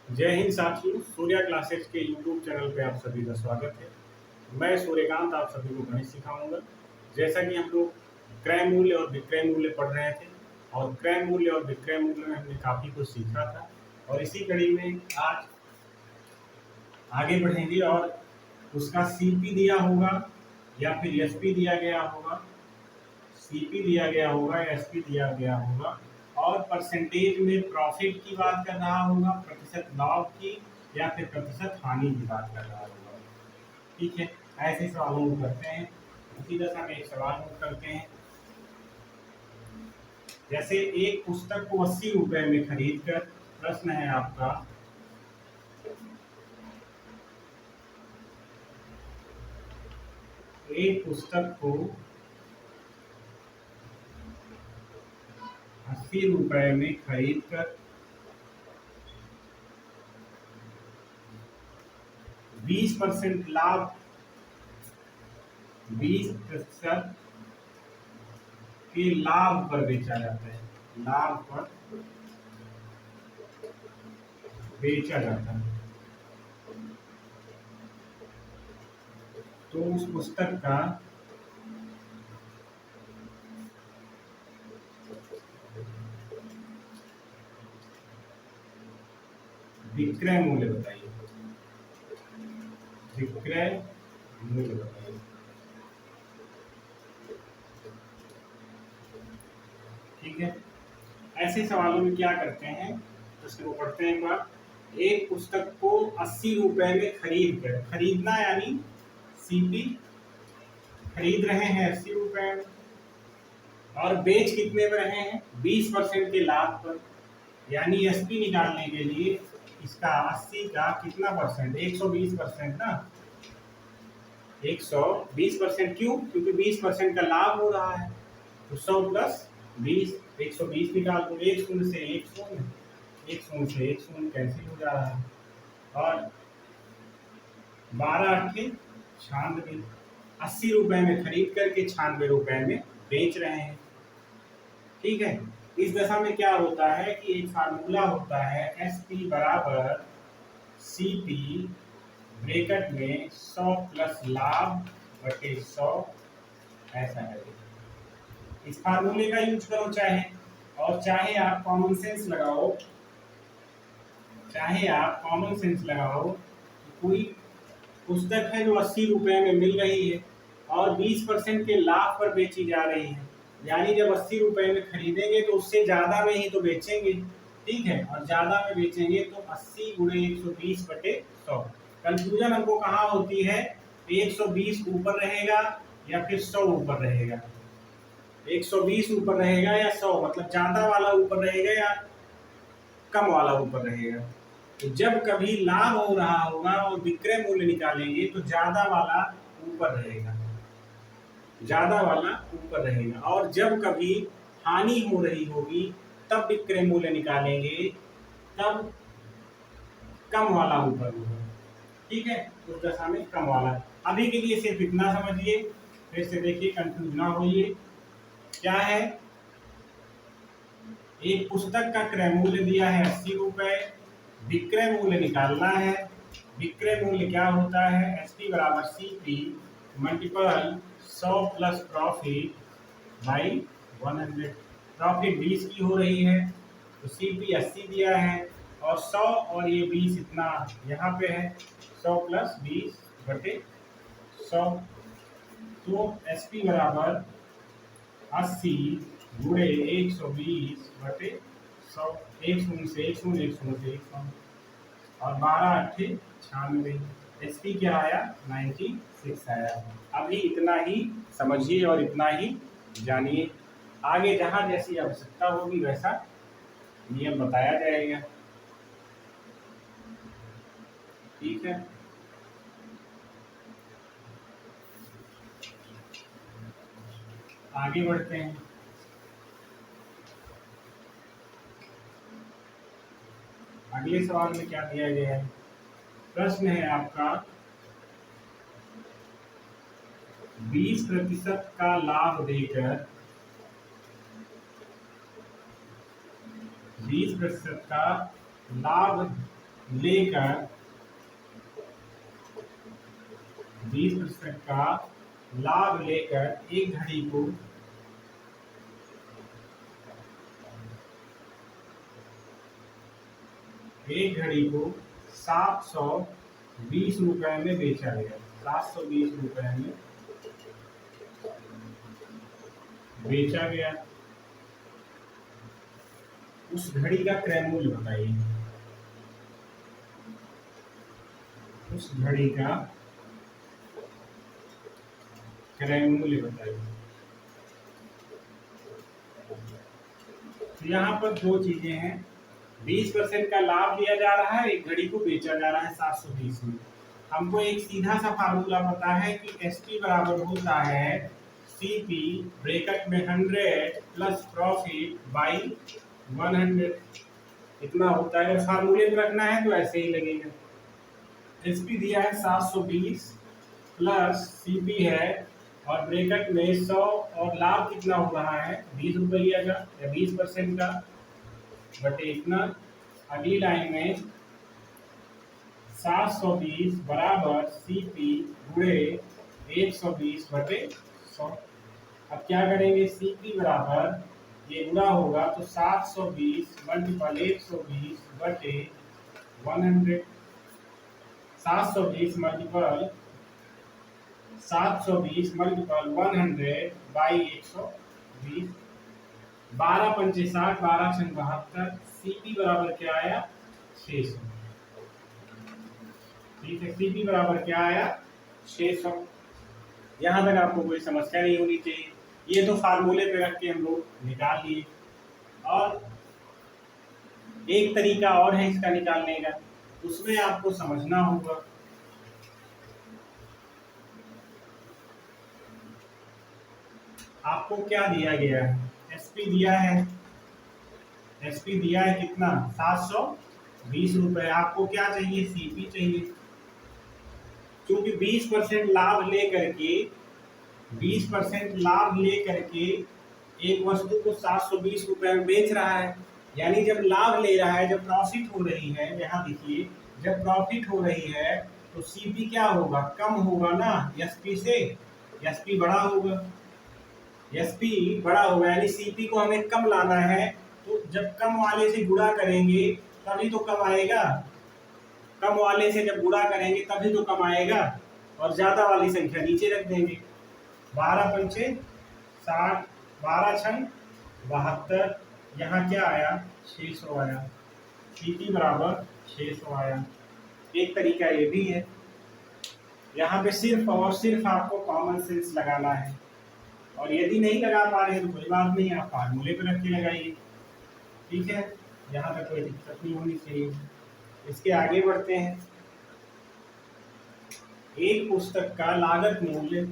जय हिंद साथियों, सूर्या क्लासेस के यूट्यूब चैनल पे आप सभी का स्वागत है। मैं सूर्यकांत आप सभी को गणित सिखाऊंगा। जैसा कि हम लोग क्रय मूल्य और विक्रय मूल्य पढ़ रहे थे और क्रय मूल्य और विक्रय मूल्य में हमने काफ़ी कुछ सीखा था और इसी कड़ी में आज आगे बढ़ेंगे और उसका सीपी दिया होगा या फिर एसपी दिया गया होगा, सीपी दिया गया होगा या एसपी दिया गया होगा और परसेंटेज में प्रॉफिट की बात कर रहा होगा, प्रतिशत लाभ की या फिर प्रतिशत हानि की बात कर रहा होगा। ठीक है, ऐसे सवालों को करते हैं। उसी दशा में एक सवाल नोट करते हैं। जैसे एक पुस्तक को 80 रुपए में खरीद कर, प्रश्न है आपका, एक पुस्तक को 80 रुपए में खरीद कर 20% लाभ, 20% के लाभ पर बेचा जाता है, लाभ पर बेचा जाता है, तो उस पुस्तक का विक्रय मूल्य बताइए, विक्रय मूल्य बताइए। ठीक है, ऐसे सवालों में क्या करते हैं, प्रश्न को पढ़ते हैं एक बार। एक पुस्तक को 80 रुपए में खरीद कर, खरीदना यानी सीपी, खरीद रहे हैं 80 रुपए में और बेच कितने में रहे हैं, 20% के लाभ पर। यानी एसपी निकालने के लिए इसका 80 का कितना परसेंट, 120% ना, 120%। क्यों? क्योंकि 20% का लाभ हो रहा है, तो 100 प्लस 20, 120 निकाल दो। एक शून्य से एक शून्य, एक शून्य से एक शून्य कैंसिल हो जा रहा है और 12 अट्ठे 96, 80 रुपए में खरीद करके 96 रुपए में बेच रहे हैं। ठीक है, इस दशा में क्या होता है कि एक फार्मूला होता है, एस पी बराबर सी पी ब्रैकेट में 100 प्लस लाभ बटे 100, ऐसा है। इस फार्मूले का यूज करो चाहे, और चाहे आप कॉमन सेंस लगाओ, चाहे आप कॉमन सेंस लगाओ। कोई पुस्तक है जो 80 रुपए में मिल रही है और 20% के लाभ पर बेची जा रही है, यानी जब 80 रुपए में खरीदेंगे तो उससे ज्यादा में ही तो बेचेंगे। ठीक है, और ज्यादा में बेचेंगे तो 80 गुणे 120 बटे 100। कंफ्यूजन हमको कहाँ होती है, 120 ऊपर रहेगा या फिर 100 ऊपर रहेगा, 120 ऊपर रहेगा या 100, मतलब ज्यादा वाला ऊपर रहेगा या कम वाला ऊपर रहेगा। तो जब कभी लाभ हो रहा होगा और विक्रय मूल्य निकालेंगे तो ज्यादा वाला ऊपर रहेगा, ज्यादा वाला ऊपर रहेगा, और जब कभी हानि हो रही होगी तब विक्रय मूल्य निकालेंगे, तब कम वाला ऊपर होगा। ठीक है, उस दशा में कम वाला। अभी के लिए सिर्फ इतना समझिए, फिर से देखिए, कंफ्यूज ना होइए। क्या है, एक पुस्तक का क्रय मूल्य दिया है 80 रुपए, विक्रय मूल्य निकालना है। विक्रय मूल्य क्या होता है, एस पी बराबर C P multiple 100 plus profit by 100। Profit 20 की हो रही है तो सी पी 80 दिया है और 100 और ये 20 इतना यहाँ पे है, 100 प्लस 20 बटे 100। तो एस पी बराबर 80 गुणे 120 बटे 100, एक शून्य से एक शून्य, एक शून्य से एक शून्य, और 12 अट्ठे 96। एसपी क्या आया, 96 आया। अभी इतना ही समझिए और इतना ही जानिए, आगे जहां जैसी आवश्यकता होगी वैसा नियम बताया जाएगा। ठीक है, आगे बढ़ते हैं। अगले सवाल में क्या दिया गया है, प्रश्न है आपका, 20% का लाभ देकर, 20% का लाभ लेकर 20% का लाभ लेकर एक घड़ी को ₹720 में बेचा गया। 720 रुपए में बेचा गया। उस घड़ी का क्रय मूल्य बताइए। उस घड़ी का क्रय मूल्य बताइए। तो यहाँ पर दो चीजें हैं, 20% का लाभ लिया जा रहा है, एक घड़ी को बेचा जा रहा है 720 में। हमको एक सीधा सा फार्मूला पता है कि एसपी बराबर होता है सीपी ब्रैकेट में 100 प्लस प्रॉफिट बाई 100। इतना होता है। अगर फार्मूले में रखना है तो ऐसे ही लगेगा। एसपी दिया है 720 प्लस सीपी है और ब्रैकेट में 100 और लाभ कितना हो रहा है 20 रुपया का या 20% का बटे इतना। अगली लाइन में 720 बराबर सीपी गुणे 120 बटे 100। अब क्या करेंगे, सीपी बराबर ये गुणा होगा तो 720 मल्टीपल 120 बटे 100। 720 मल्टीपल 100 बाई 120। 12 पंचे 60, 12 छंग 72। सीपी बराबर क्या आया 600। ठीक है, सीपी बराबर क्या आया 600। यहां तक आपको कोई समस्या नहीं होनी चाहिए। ये तो फार्मूले पे रख के हम लोग निकाल लिए। और एक तरीका और है इसका निकालने का, उसमें आपको समझना होगा। आपको क्या दिया गया है, एसपी दिया है। एसपी दिया है कितना 720 रुपए। आपको क्या चाहिए, सीपी चाहिए। क्योंकि 20% लाभ लेकर के 20% लाभ लेकर के एक वस्तु को 720 रुपए में बेच रहा है। यानी जब लाभ ले रहा है, जब प्रॉफिट हो रही है, यहाँ देखिए जब प्रॉफिट हो रही है तो सीपी क्या होगा, कम होगा ना एसपी से। एसपी बड़ा होगा, एसपी बड़ा होगा, यानी सीपी को हमें कम लाना है। तो जब कम वाले से गुणा करेंगे तभी तो कम आएगा। कम वाले से जब गुणा करेंगे तभी तो कम आएगा। और ज्यादा वाली संख्या नीचे रख देंगे। 12 पंचे 60, 12 छंग 72। यहाँ क्या आया 600 आया। सीपी बराबर 600 आया। एक तरीका ये भी है। यहाँ पे सिर्फ और सिर्फ आपको कॉमन सेंस लगाना है। और यदि नहीं लगा पा रहे हैं तो कोई बात नहीं, आप फार्मूले पे रख के लगाइए। ठीक है, यहाँ तक कोई दिक्कत नहीं होनी चाहिए। इसके आगे बढ़ते हैं। एक पुस्तक का लागत मूल्य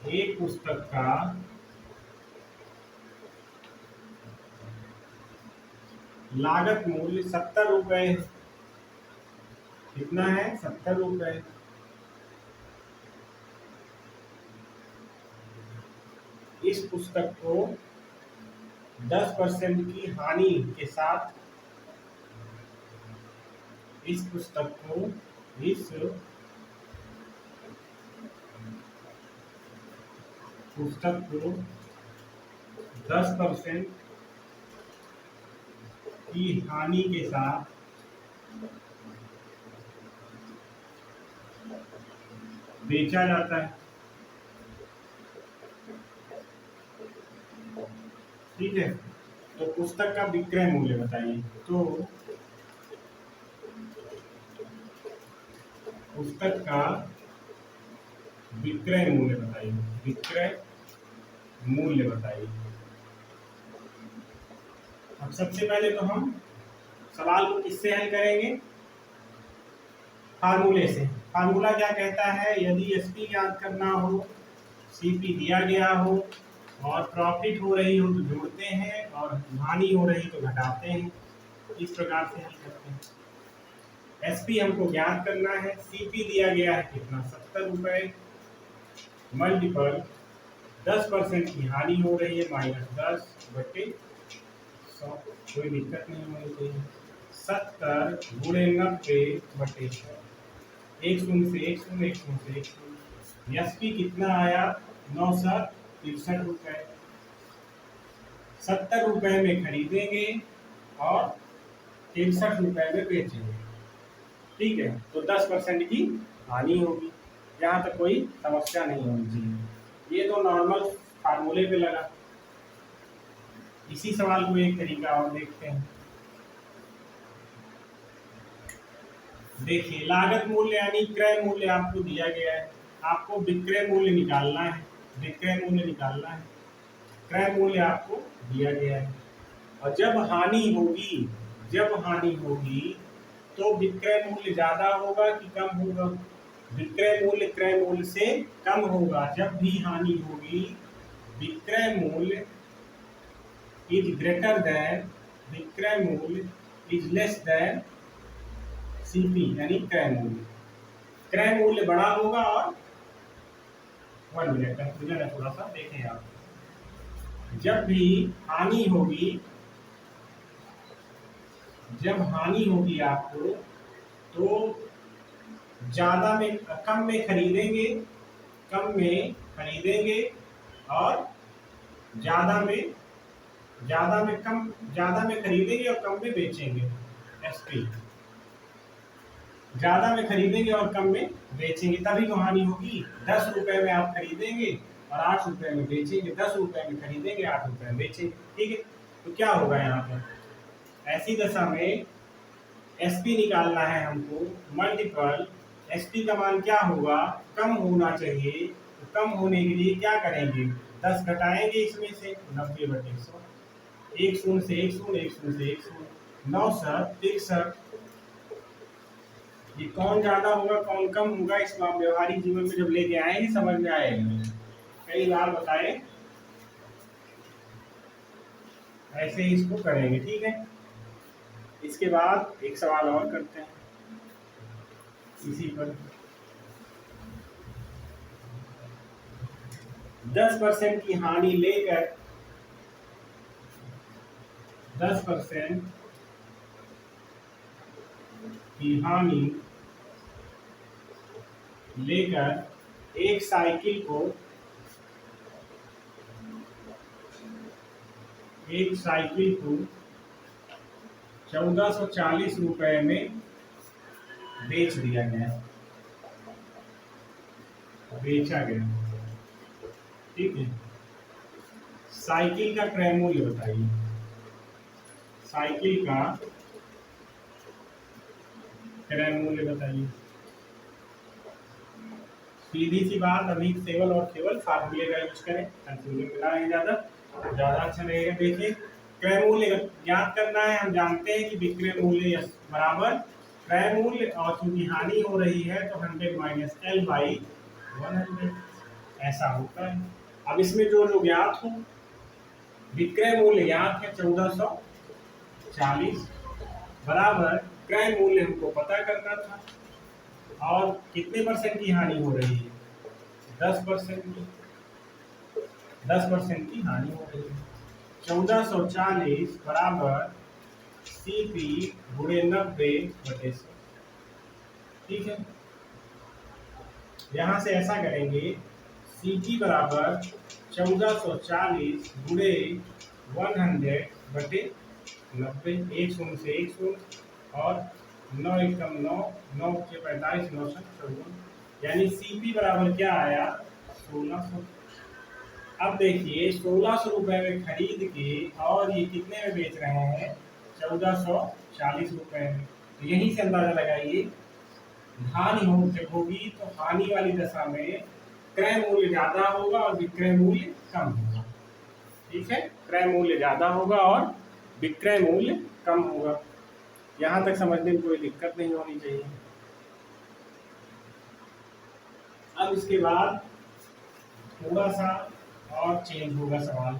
एक पुस्तक का लागत मूल्य 70 रुपए। कितना है 70 रुपए। इस पुस्तक को 10% की हानि के साथ इस पुस्तक को 10% की हानि के साथ बेचा जाता है। ठीक है, तो पुस्तक का विक्रय मूल्य बताइए। तो पुस्तक का विक्रय मूल्य बताइए। विक्रय मूल्य बताइए। अब सबसे पहले तो हम सवाल को किससे हल करेंगे, फार्मूले से। फार्मूला क्या कहता है, यदि एसपी ज्ञात करना हो, सीपी दिया गया हो और प्रॉफिट हो रही हो तो जोड़ते हैं और हानि हो रही तो घटाते हैं। इस प्रकार से हल करते हैं। एसपी हमको ज्ञात करना है, सीपी दिया गया है कितना 70 रुपए मल्टीपल 10% की हानि हो रही है, -10/100, कोई दिक्कत नहीं होनी चाहिए। 70 गुणे 90/100, एक शून्य से एक शून्य, एक शून्य से एक शून्य। एसपी कितना आया? 963 रुपए। 70 रुपए में खरीदेंगे और 63 रुपए में बेचेंगे, ठीक है। तो 10% की हानि होगी, यहाँ तक कोई समस्या नहीं होनी चाहिए। ये तो नॉर्मल फार्मूले पे लगा। इसी सवाल को एक तरीका और देखते हैं। देखिए, लागत मूल्य यानी क्रय मूल्य आपको दिया गया है, आपको विक्रय मूल्य निकालना है, विक्रय मूल्य निकालना है, क्रय मूल्य आपको दिया गया है। और जब हानि होगी, जब हानि होगी तो विक्रय मूल्य ज्यादा होगा कि कम होगा? विक्रय मूल्य क्रय मूल्य से कम होगा। जब भी हानि होगी, विक्रय मूल्य इज ग्रेटर देन, विक्रय मूल्य इज लेस देन सीपी यानी क्रय मूल्य। क्रय मूल्य बड़ा होगा। और 1 मिनट कंफ्यूजन है थोड़ा सा, देखें आप। जब भी हानि होगी, जब हानि होगी आपको, तो ज्यादा में कम में खरीदेंगे, कम में खरीदेंगे और ज्यादा में कम, ज्यादा में खरीदेंगे और कम में बेचेंगे। एसपी ज्यादा में खरीदेंगे और कम में बेचेंगे, तभी तो हानि होगी। 10 रुपए में आप खरीदेंगे और 8 रुपए में बेचेंगे, 10 रुपए में खरीदेंगे, 8 रुपए में बेचेंगे, ठीक है। तो क्या होगा यहाँ पर? ऐसी दशा में एसपी निकालना है हमको, मल्टीपल एसपी का मान क्या होगा? कम होना चाहिए। तो कम होने के लिए क्या करेंगे? 10 घटाएंगे इसमें से, 90/100, एक शून्य से एक शून्य, एक शून्य से एक शून्य, 963। ये कौन ज्यादा होगा कौन कम होगा, इसको आप व्यवहारिक जीवन में जब लेके आएंगे समझ में आएगा। कई बार बताए, ऐसे ही इसको करेंगे, ठीक है। इसके बाद एक सवाल और करते हैं इसी पर। 10% की हानि लेकर, 10% की हानि लेकर एक साइकिल को, एक साइकिल को 1440 रुपए में बेच दिया गया, बेचा गया, ठीक है। साइकिल का क्रय मूल्य बताइए, साइकिल का क्रय मूल्य बताइए। सीधी सी बात, अभी केवल और केवल फार्मूले का यूज करें, कंफ्यूजन मिला है ज्यादा अच्छा रहेगा। देखिए, क्रय मूल्य ज्ञात करना है। हम जानते हैं कि विक्रय मूल्य बराबर क्रय मूल्य, और चूंकि हानि हो रही है तो 100 - L/100 ऐसा होता है। अब इसमें जो ज्ञात हो, विक्रय मूल्य ज्ञात है 1440 बराबर क्रय मूल्य हमको पता करना था, और कितने परसेंट की हानि हो रही है? 10% की, 10% की हानि हो रही है। 1440 बराबर सीपी गुणे 90/100, ठीक है। यहां से ऐसा करेंगे, सीपी बराबर 1440 गुणे 100/90, एक शून्य से एक शून्य, और 9 एकम 9, 9 के 45, 9 से 54, यानी सीपी बराबर क्या आया? 1600। अब देखिए, 1600 रुपए में खरीद के और ये कितने में बेच रहे हैं? 1440 रुपए में। तो यहीं से अंदाजा लगाइए, हानि जब होगी तो हानि वाली दशा में क्रय मूल्य ज्यादा होगा और विक्रय मूल्य कम होगा, ठीक है। क्रय मूल्य ज्यादा होगा और विक्रय मूल्य कम होगा। यहाँ तक समझने में कोई दिक्कत नहीं होनी चाहिए। अब इसके बाद थोड़ा सा और चेंज होगा सवाल,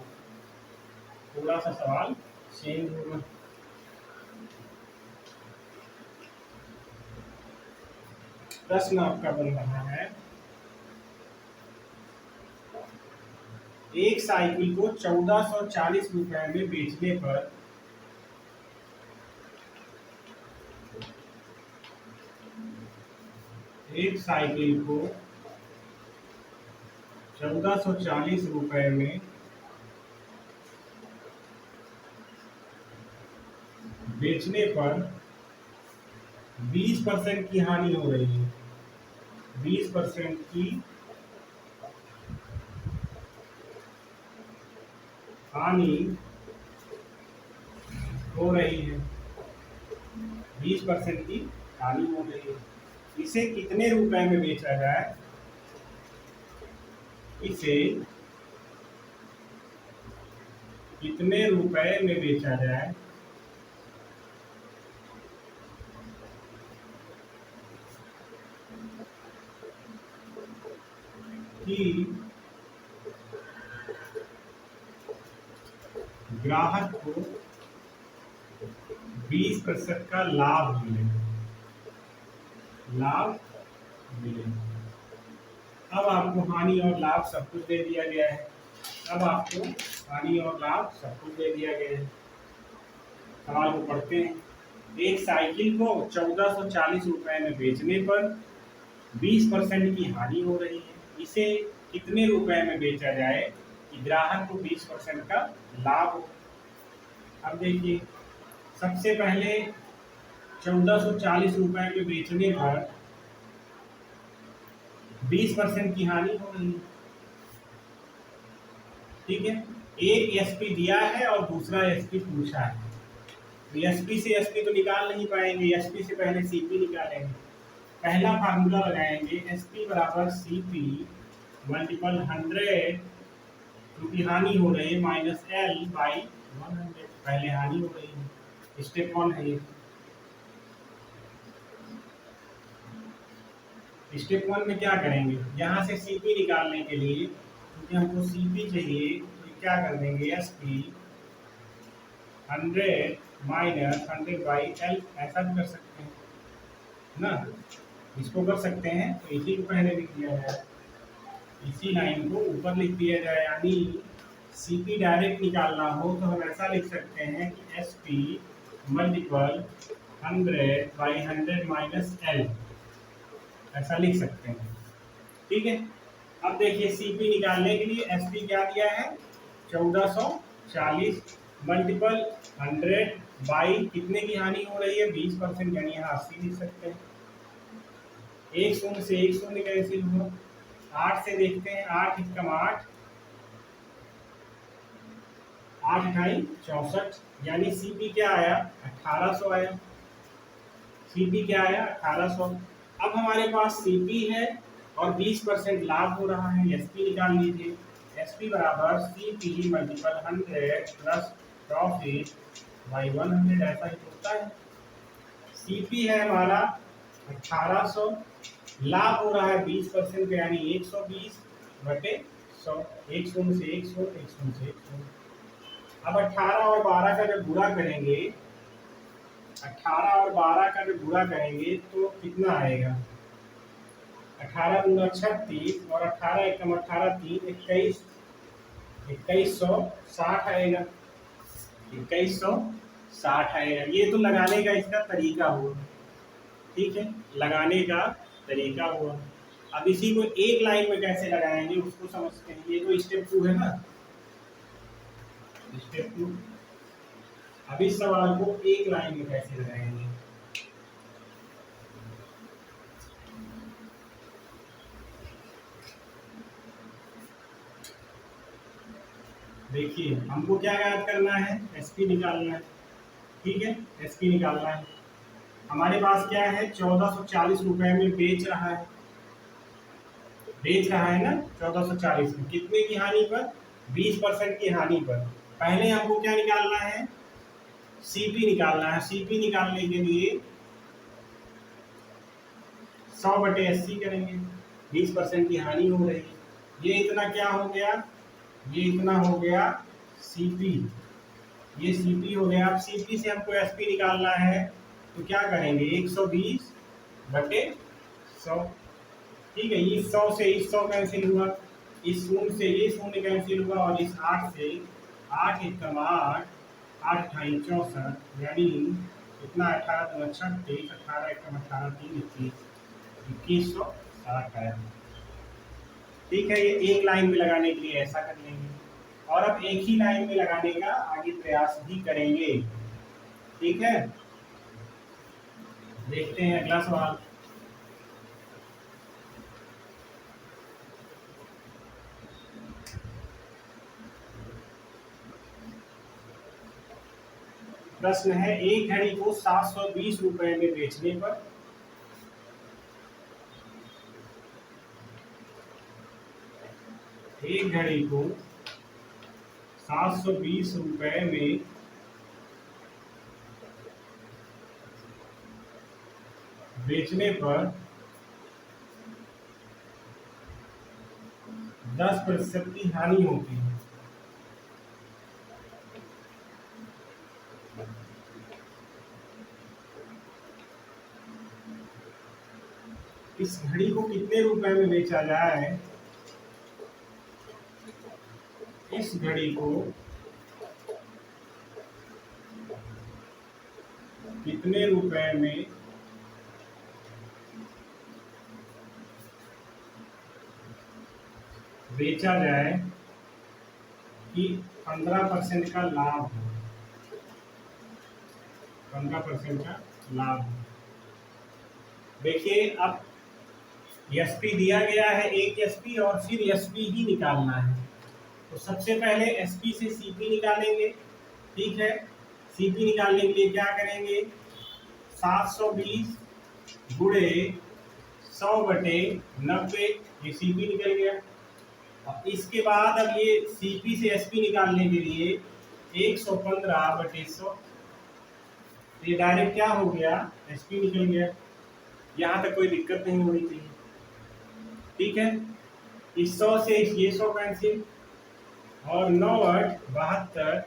थोड़ा सा सवाल चेंज होगा। प्रश्न आपका बन रहा है, एक साइकिल को 1440 रुपए में बेचने पर एक साइकिल को 1440 रुपए में बेचने पर 20% की हानि हो रही है। 20% की हानि हो रही है। 20% की हानि हो रही है। इसे कितने रुपए में बेचा जाए? इसे कितने रुपए में बेचा जाए कि ग्राहक को 20% का लाभ मिले। अब आपको हानि और लाभ सब कुछ दे दिया गया है। सवाल को पढ़ते हैं। एक साइकिल को 1440 रुपए में बेचने पर 20% की हानि हो रही है। इसे कितने रुपए में बेचा जाए कि ग्राहक को 20% का लाभ हो? अब देखिए, सबसे पहले 1440 रुपए में बेचने पर 20% की हानि हो रही है। ठीक है, एक एसपी दिया है और दूसरा एसपी पूछा है। तो एसपी से एसपी तो निकाल नहीं पाएंगे, एसपी से पहले सीपी निकालेंगे। पहला फार्मूला लगाएंगे, एसपी बराबर सीपी मल्टीपल 100, क्योंकि हानि हो रही है, माइनस एल बाई 100। पहले हानि हो रही है, स्टेप 1 है ये। स्टेप 1 में क्या करेंगे, यहाँ से सीपी निकालने के लिए, क्योंकि हमको सीपी चाहिए, तो क्या कर देंगे, एसपी 100 माइनस 100 बाई एल। ऐसा भी कर सकते हैं ना, इसको कर सकते हैं। तो इसी को पहले लिख दिया जाए, इसी लाइन को ऊपर लिख दिया जाए। यानी सीपी डायरेक्ट निकालना हो तो हम ऐसा लिख सकते हैं कि SP multiple 100 by 100 minus L, ऐसा लिख सकते हैं। ठीक है, अब देखिए सीपी निकालने के लिए एसपी क्या दिया है, 1440 मल्टीपल 100 बाई कितने की हानि हो रही है, 20%, यानी यहाँ 80 लिख सकते हैं। एक शून्य से एक शून्य कैंसिल हुआ। 8 से देखते हैं, 8 एकम 8, 8 अठाई 64, यानी सीपी क्या आया, 1800 आया। सीपी क्या आया, 1800। अब हमारे पास सीपी है और 20% लाभ हो रहा है, एसपी निकाल लीजिए। एसपी बराबर CP multiple 100 plus profit by 100, ऐसा ही होता है। सीपी है हमारा 1800, लाभ हो रहा है 20% का, यानी 120 बटे 100। एक शून्य से एक शून्य, एक शून्य से एक शून्य। अब 18 और 12 का जब गुणा करेंगे, 18 और 12 का जब गुणा करेंगे तो कितना आएगा, 18 दूना 36 और 18 एकम 18 3 21, 2160 आएगा। 2160 आएगा। ये तो लगाने का इसका तरीका हुआ। ठीक है, लगाने का तरीका हुआ। अब इसी को एक लाइन में कैसे लगाएंगे उसको समझते हैं। ये तो स्टेप 2 है ना, स्टेप 2। अब इस सवाल को एक लाइन में कैसे लगाएंगे, देखिए हमको क्या याद करना है, एसपी निकालना है। ठीक है, एसपी निकालना है। हमारे पास क्या है, 1440 रुपए में बेच रहा है ना, 1440 में कितने की हानि पर, 20% की हानि पर। पहले हमको क्या निकालना है, सीपी निकालना है। सीपी निकालने के लिए 100 बटे 80 करेंगे, 20% की हानि हो रही है। ये इतना क्या हो गया, ये इतना हो गया सीपी, ये सीपी हो गया। अब सीपी से हमको एसपी निकालना है, तो क्या करेंगे, 120 बटे 100। ठीक है, ये 100 से इस 100 कैंसिल हुआ, इस शून्य से ये शून्य कैंसिल हुआ और इस 8 से 8 एकम 8, 8 अठाई 64, यानी इतना 18 दूना 36, 18 एकम 18 3 21, 2160 है। ठीक है, ये एक लाइन में लगाने के लिए ऐसा कर लेंगे और अब एक ही लाइन में लगाने का आगे प्रयास भी करेंगे। ठीक है, देखते हैं अगला सवाल। प्रश्न है, एक घड़ी को 720 रुपए में बेचने पर एक घड़ी को 720 रुपए में बेचने पर 10% की हानि होती है। इस घड़ी को कितने रुपए में बेचा जाए? इस घड़ी को कितने रुपए में बेचा जाए कि 15% का लाभ हो? 15% का लाभ हो। देखिए, अब एसपी दिया गया है, एक एसपी और फिर एसपी ही निकालना है। तो सबसे पहले एसपी से सीपी निकालेंगे। ठीक है, सीपी निकालने के लिए क्या करेंगे? 720 गुणे 100/90, ये सीपी निकल गया। और इसके बाद अब ये सीपी से एसपी निकालने के लिए 115/100, ये डायरेक्ट क्या हो गया? एसपी निकल गया। यहाँ तक कोई दिक्कत नहीं होनी चाहिए। ठीक है, इस 100 से ये 100 कैंसिल और 9 8 72,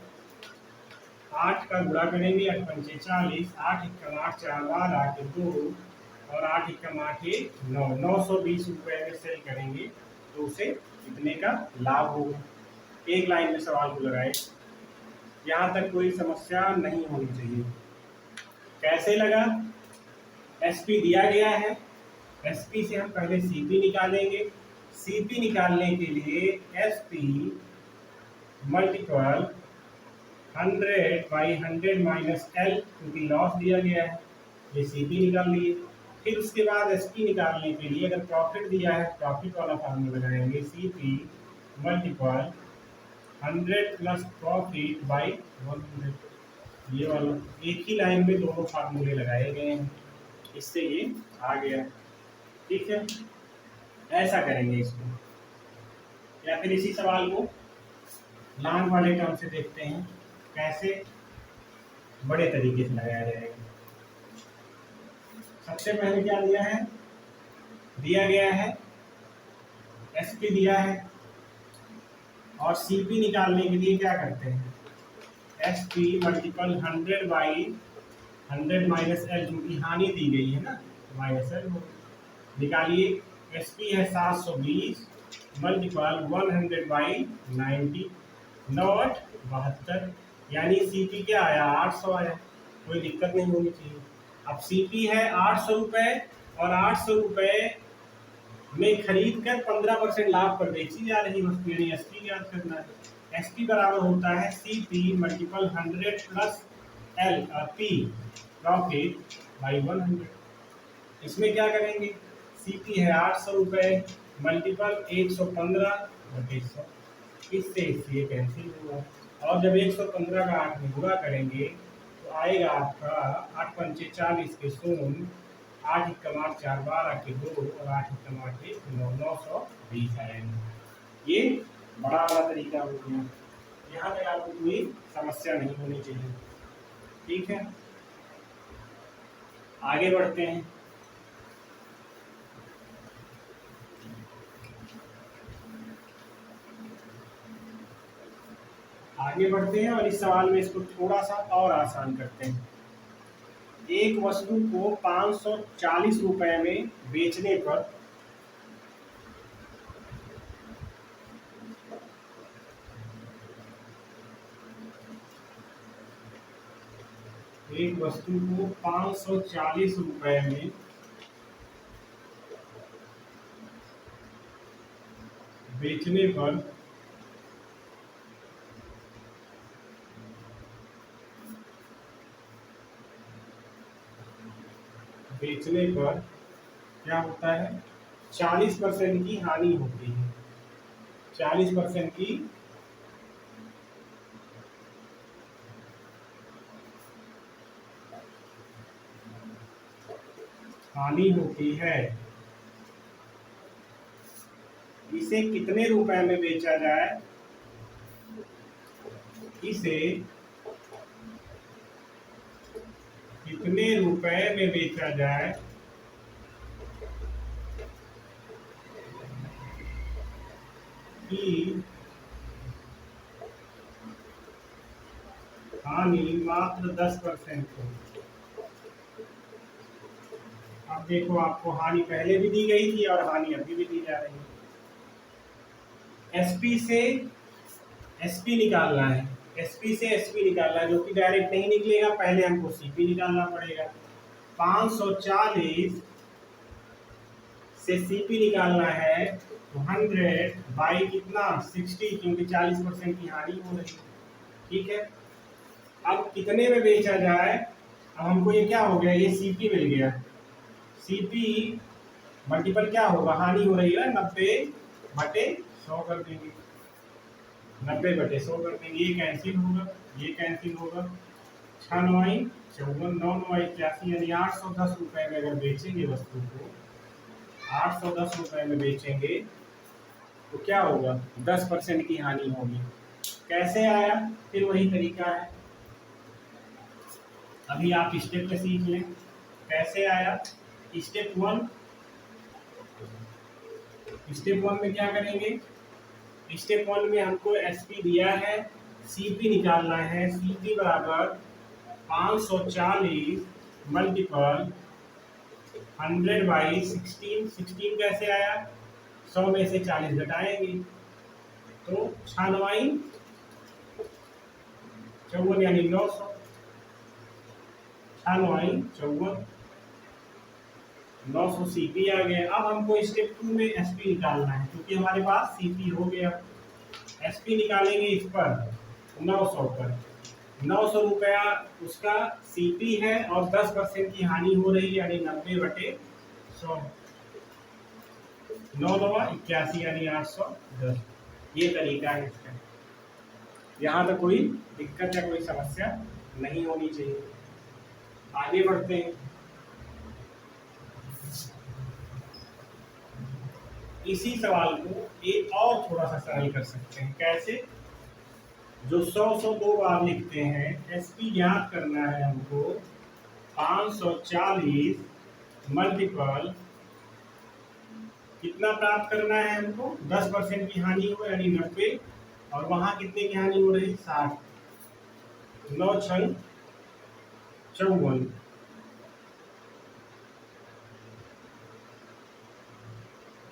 8 का गुणा करेंगे, 8 पंचे 40, 8 एकम 8 4 12 के 2 और 8 एकम 8 9, 920 रुपए में सेल करेंगे तो उसे कितने का लाभ होगा? एक लाइन में सवाल को लगाए, यहाँ तक कोई समस्या नहीं होनी चाहिए। कैसे लगा? एसपी दिया गया है, एसपी से हम पहले सीपी निकालेंगे। सीपी निकालने के लिए एसपी मल्टीपल 100/100 माइनस एल, क्योंकि लॉस दिया गया है, ये सीपी निकाल लिए। फिर उसके बाद एसपी निकालने के लिए अगर प्रॉफिट दिया है, प्रॉफिट वाला फार्मूला लगाएंगे, CP multiple 100 plus profit by 100। ये वाला एक ही लाइन में दोनों फार्मूले लगाए गए हैं, इससे ये आ गया। ठीक है, ऐसा करेंगे इसको, या फिर इसी सवाल को लॉन्ग वाले टर्म से देखते हैं कैसे बड़े तरीके से लगाया जाएगा। सबसे पहले क्या दिया है? दिया गया है एसपी दिया है और सीपी निकालने के लिए क्या करते हैं? एसपी मल्टीपल 100/100 माइनस एल, क्योंकि हानि दी गई है ना, माइनस एल निकालिए। एसपी है 720 मल्टीपल 100/90, 9 8 72, यानी सीपी क्या आया? 800 आया। कोई दिक्कत नहीं होनी चाहिए। अब सीपी है 800 रुपए और 800 रुपए में खरीद कर 15% लाभ पर बेची जा रही वस्तु, यानी एसपी ज्ञात करना है। एसपी बराबर होता है CP multiple 100 plus L P profit by 100। इसमें क्या करेंगे? सीपी है 800 रुपए मल्टीपल 115/100, इससे ये कैंसिल हुआ। और जब 115 का 8 में गुणा करेंगे तो आएगा आपका 8 पंचे 40 के 0, 8 एकम 8 4 12 के 2 और 8 एकम 8 9, 920 आएगा। ये बड़ा वाला तरीका हो गया। यहाँ तक आपको कोई समस्या नहीं होनी चाहिए। ठीक है, आगे बढ़ते हैं। आगे बढ़ते हैं और इस सवाल में इसको थोड़ा सा और आसान करते हैं। एक वस्तु को 540 रुपए में बेचने पर एक वस्तु को 540 रुपए में बेचने पर क्या होता है, 40% की हानि होती है। 40% की हानि होती है। इसे कितने रुपए में बेचा जाए? इसे कितने रुपए में बेचा जाए कि हानि मात्र 10% हो? अब देखो, आपको हानि पहले भी दी गई थी और हानि अभी भी दी जा रही है। एसपी से एसपी निकालना है, एसपी से एसपी निकालना है, जो कि डायरेक्ट नहीं निकलेगा, पहले हमको सीपी निकालना पड़ेगा। 540 से सीपी निकालना है तो 100 बाई कितना 60, क्योंकि 40% की हानि हो रही है। ठीक है, अब कितने में बेचा जाए? अब हमको ये क्या हो गया, ये सीपी मिल गया। सीपी मल्टीपल क्या होगा, हानि हो रही है 90/100 कर देंगे। 90/100 कर देंगे, ये कैंसिल होगा, ये कैंसिल होगा। 6 9 54, 9 9 81, यानी 810 रुपए में अगर बेचेंगे वस्तु को, 810 रुपए में बेचेंगे तो क्या होगा, 10% की हानि होगी। कैसे आया? फिर वही तरीका है, अभी आप स्टेप पे सीख लें कैसे आया। स्टेप वन में क्या करेंगे? स्टेप 1 में हमको एसपी दिया है, सीपी निकालना है। सीपी बराबर 540 मल्टीपल 100/16। 16 कैसे आया, 100 में से 40 घटाएंगे तो 6 54, यानी 900। 6 54, 900 सीपी आ गया। अब हमको स्टेप 2 में एसपी निकालना है, क्योंकि हमारे पास सीपी हो गया। एसपी निकालेंगे इस पर 900 पर, 900 रुपया उसका सीपी है और 10% की हानि हो रही है, यानी 90/100। 9 9 81, यानी 810। ये तरीका है इसका। यहाँ तक कोई दिक्कत या कोई समस्या नहीं होनी चाहिए। आगे बढ़ते हैं। इसी सवाल को एक और थोड़ा सा सरल कर सकते हैं। कैसे? जो 100 2 बार लिखते हैं, एसपी ज्ञात करना है हमको। 540 मल्टीपल कितना प्राप्त करना है हमको, 10% की हानि हो, यानी 90, और वहां कितने की हानि हो रही, 60। 9 6 54,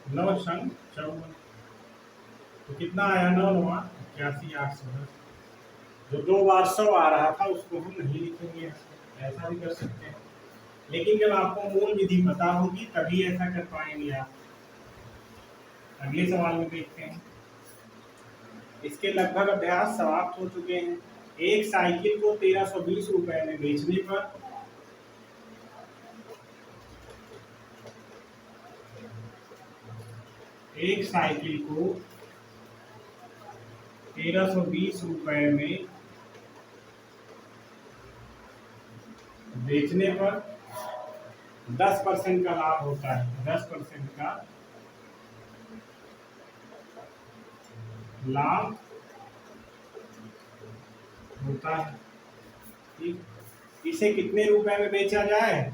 9 6 54, तो कितना आया, 9 9 81, 810। जो 2 बार 100 आ रहा था उसको हम नहीं लिखेंगे, ऐसा भी कर सकते हैं। लेकिन जब आपको मूल विधि पता होगी तभी ऐसा कर पाएंगे आप। अगले सवाल में देखते हैं। इसके लगभग अभ्यास समाप्त हो चुके हैं। एक साइकिल को 1320 रुपए में बेचने पर एक साइकिल को 1320 रुपए में बेचने पर 10% का लाभ होता है। 10% का लाभ होता है। ठीक, इसे कितने रुपए में बेचा जाए?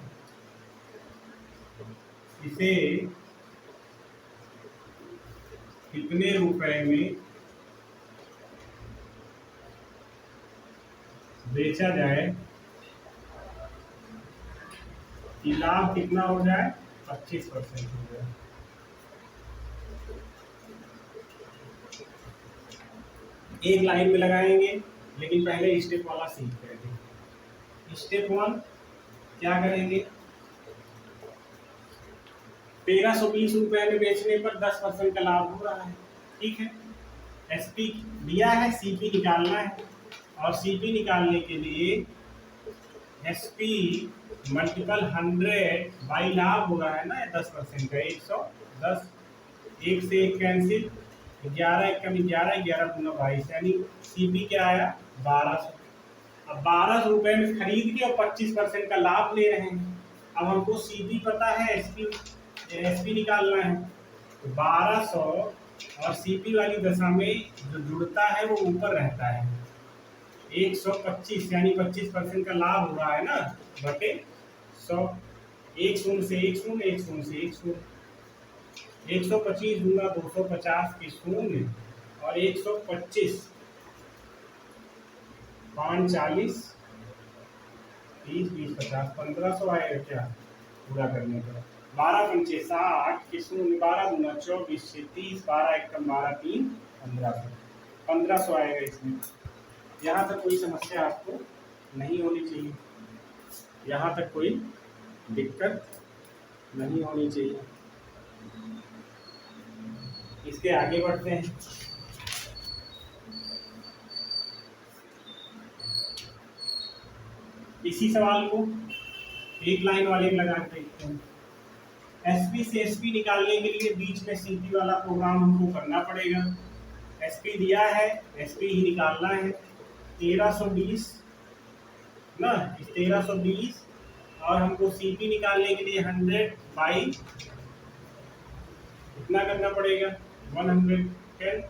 इसे कितने रुपए में बेचा जाए कि लाभ कितना हो जाए, 25% हो जाए। एक लाइन में लगाएंगे, लेकिन पहले स्टेप वाला सीख लेंगे। स्टेप 1 क्या करेंगे, 1320 रुपए में बेचने पर 10% का लाभ हो रहा है। ठीक है, एसपी दिया है, सीपी निकालना है, और सीपी निकालने के लिए एसपी मल्टीपल 100 बाई लाभ हो रहा है ना 10% का 110, एक से एक कैंसिल, 11 एक कम 11, 11 दूना 22, यानी सीपी क्या आया 1200। अब 1200 रुपए में खरीद के और 25% का लाभ ले रहे हैं। अब हमको सीपी पता है, एसपी निकालना है, तो 1200 और सीपी वाली दशा में जो जुड़ता है वो ऊपर रहता है 125, यानी 25% का लाभ हो रहा है ना, बटे 100, एक शून्य से एक शून्य, एक शून्य से एक शून्य, 125 दूना 250 के शून्य, और 125 5 40 30 20 50 1500 आएगा क्या पूरा करने पर, 12 पंचे 60 के शून्य, 12 दूना 24 से 30, 12 एक कम 12 3 1500 आएगा इसमें। यहाँ तक कोई समस्या आपको नहीं होनी चाहिए, यहाँ तक कोई दिक्कत नहीं होनी चाहिए। इसके आगे बढ़ते हैं। इसी सवाल को एक लाइन वाले में लगा के देखते हैं। एसपी से एसपी निकालने के लिए बीच में सीपी वाला प्रोग्राम हमको करना पड़ेगा। एसपी दिया है, एसपी ही निकालना है, 1320 ना, 1320, और हमको सीपी निकालने के लिए 100 बाई कितना करना पड़ेगा 110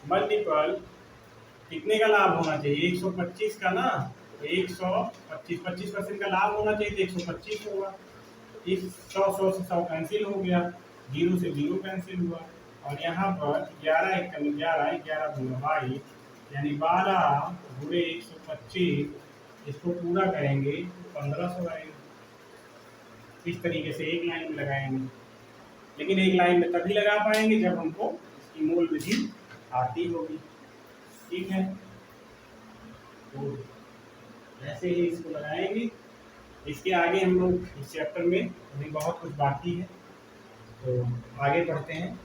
मल्टीपल कितने का लाभ होना चाहिए 125 का ना, तो 125, 25% का लाभ होना चाहिए तो 125 होगा। इस 100 से 100 कैंसिल हो गया, 0 से 0 कैंसिल हुआ, और यहाँ पर 11 एक कम 11, 11 दूना 22, यानी 12 गुणे 125, इसको पूरा करेंगे 1500 आएगा। इस तरीके से एक लाइन में लगाएंगे, लेकिन एक लाइन में तभी लगा पाएंगे जब हमको इसकी मूल विधि आती होगी। ठीक है, तो ऐसे ही इसको लगाएंगे। इसके आगे हम लोग इस चैप्टर में अभी बहुत कुछ बाकी है, तो आगे बढ़ते हैं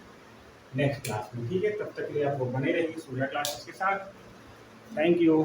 नेक्स्ट क्लास में। ठीक है, तब तक के लिए आप लोग बने रहिए सूर्या क्लासेस के साथ। Thank you.